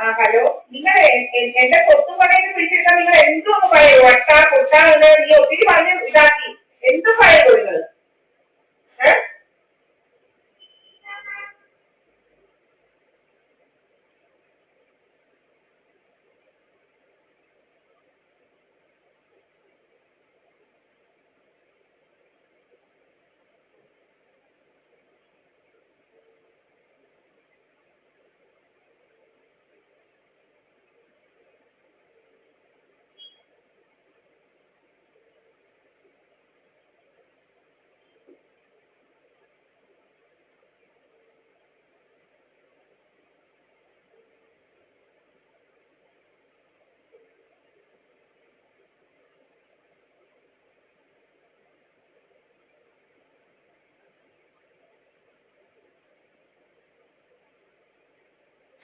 ആ ഹലോ, നിങ്ങൾ എന്റെ കൊത്തുപണയിൽ പിടിച്ചെടുക്കാൻ നിങ്ങൾ എന്തൊന്ന് പറയൂ, വട്ട കൊട്ട എന്ന് നീ ഒത്തിരി പറഞ്ഞ് ഇതാക്കി എന്ത് പറയൂ നിങ്ങൾ?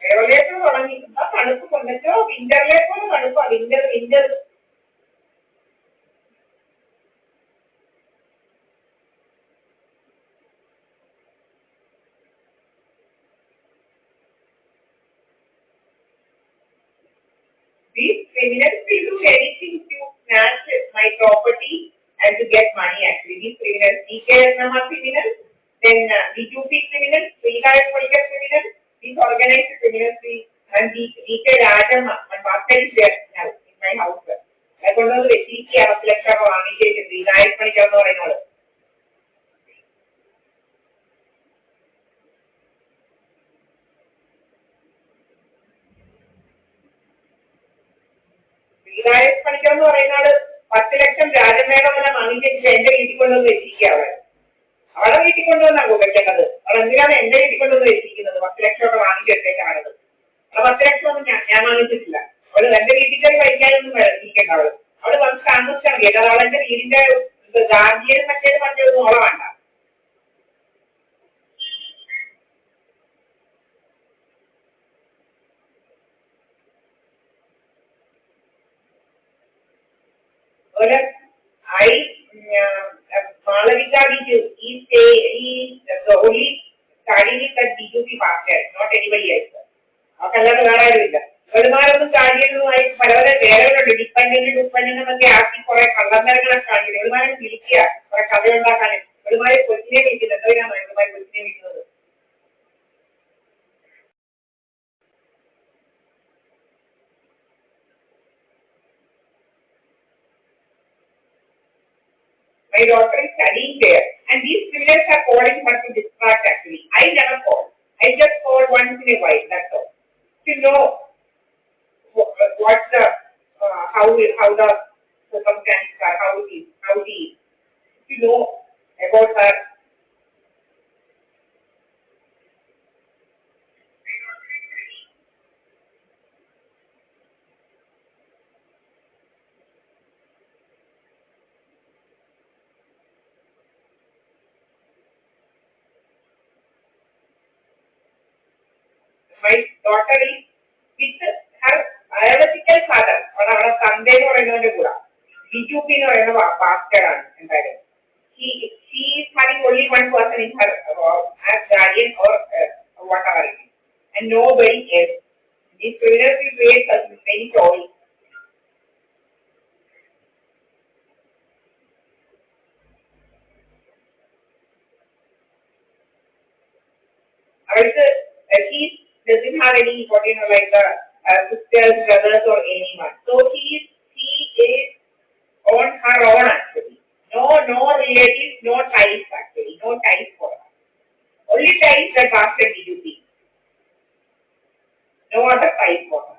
എവിടെയൊക്കെ തുടങ്ങി ആ തണുപ്പ് കൊണ്ടിട്ടോ വിന്ററിലേക്കോ തണുപ്പാ winter winter. These criminals will do anything to snatch my property and to get money actually. These criminals, DKSMR criminals, then D2P criminals, Sriharaj Polkar criminals, these organized criminals, and DK Rajamma and Bhaskar is there now in my house. അതുകൊണ്ടത് വെച്ചിരിക്കുക 10 ലക്ഷം വാങ്ങിച്ചേച്ച് ശ്രീനാരായണ പണിക്കർ എന്ന് പറയുന്നത്. ശ്രീനാരായണ പണിക്കർ എന്ന് പറയുന്നത് 10 ലക്ഷം രാജമേളമെല്ലാം വാങ്ങിച്ചേച്ച് എന്റെ വീട്ടിൽ കൊണ്ടുവന്ന് വെച്ചിരിക്കുക. അവളെ വീട്ടിൽ കൊണ്ടുവന്നാണ് വെക്കേണ്ടത്. അവൾ എന്തിനാണ് എന്റെ വീട്ടിൽ കൊണ്ടുവന്ന് വെച്ചിരിക്കുന്നത്? 10 ലക്ഷം ഒക്കെ വാങ്ങിച്ചെടുത്തേക്കാണത്. അവളെ 10 ലക്ഷം ഒന്നും ഞാൻ വാങ്ങിച്ചിട്ടില്ല. അവള് എന്റെ വീട്ടിൽ കയറി കഴിക്കാനൊന്നും ഇരിക്കണ്ട. അവള് വന്ന് താമസിച്ചാൽ മതി. അല്ലാതെ അവളെന്റെ വീടിന്റെ ഗാന്ധിയും മറ്റേതൊന്നും അവളെ വേണ്ട. Malavika is the only study with the D2P basket, not anybody else. അവക്കല്ലാതെ വേറെ ആരുമില്ല. ഒരുമാരൊന്നും കാര്യങ്ങളുമായി പലവരെ വേറെകളുണ്ട്. ഡിപ്പെൻഡന്റ് ആക്കി കുറെ കള്ളത്തരങ്ങളൊക്കെ കാണിക്കുന്നത്. ഒരുമാരെ വിളിക്കുക കുറെ കഥയുണ്ടാക്കാൻ. ഒരുമാരെ കൊച്ചിനെ വിളിക്കുന്നത്. എന്തിനാണ് ഒരുമാരെ കൊച്ചിനെ വിളിക്കുന്നത്? My daughter is studying there, and these criminals are calling her to distract actually. I never call. I just call once in a while, that's all. To know what the, how the circumstances are, how it is, to know about her. My daughter is with her biological father, our Sunday or another Gura. B2P or another bastard entirely. She is having only one person in her as guardian or whatever it is, and nobody else. These criminals will create such many stories. He doesn't have any, like the sisters, brothers, or anyone. So he is on her own actually. No relatives, no ties actually, no ties for her. Only ties that basket did you see. No other ties for her.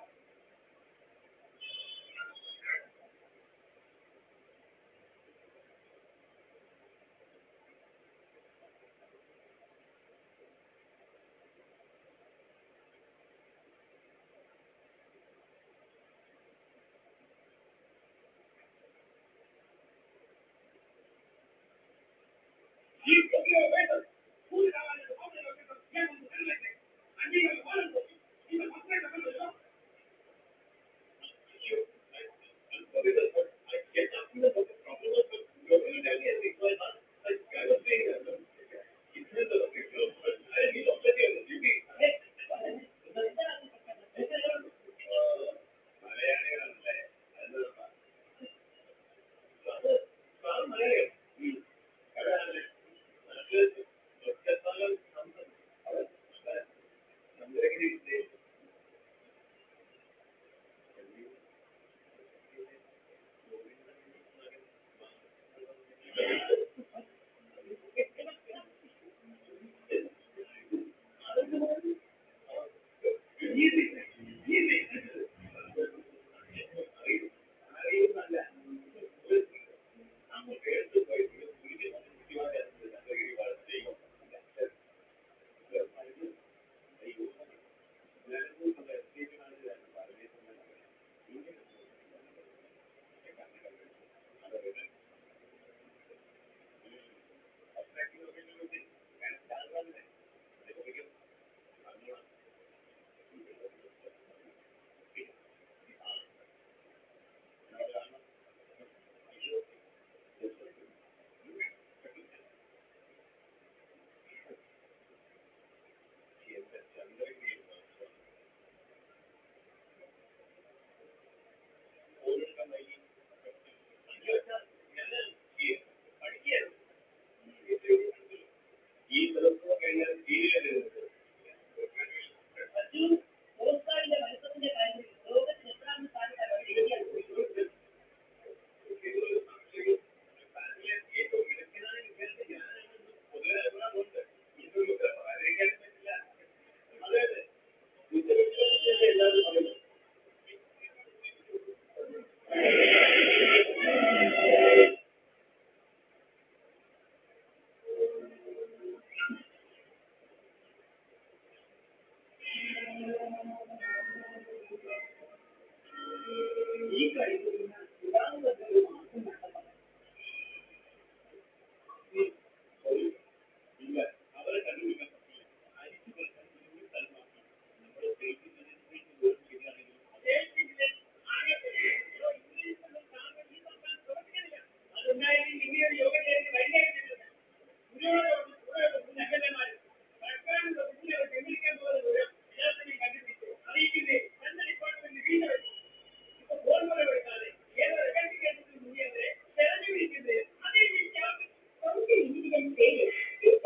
ഇങ്ങനെ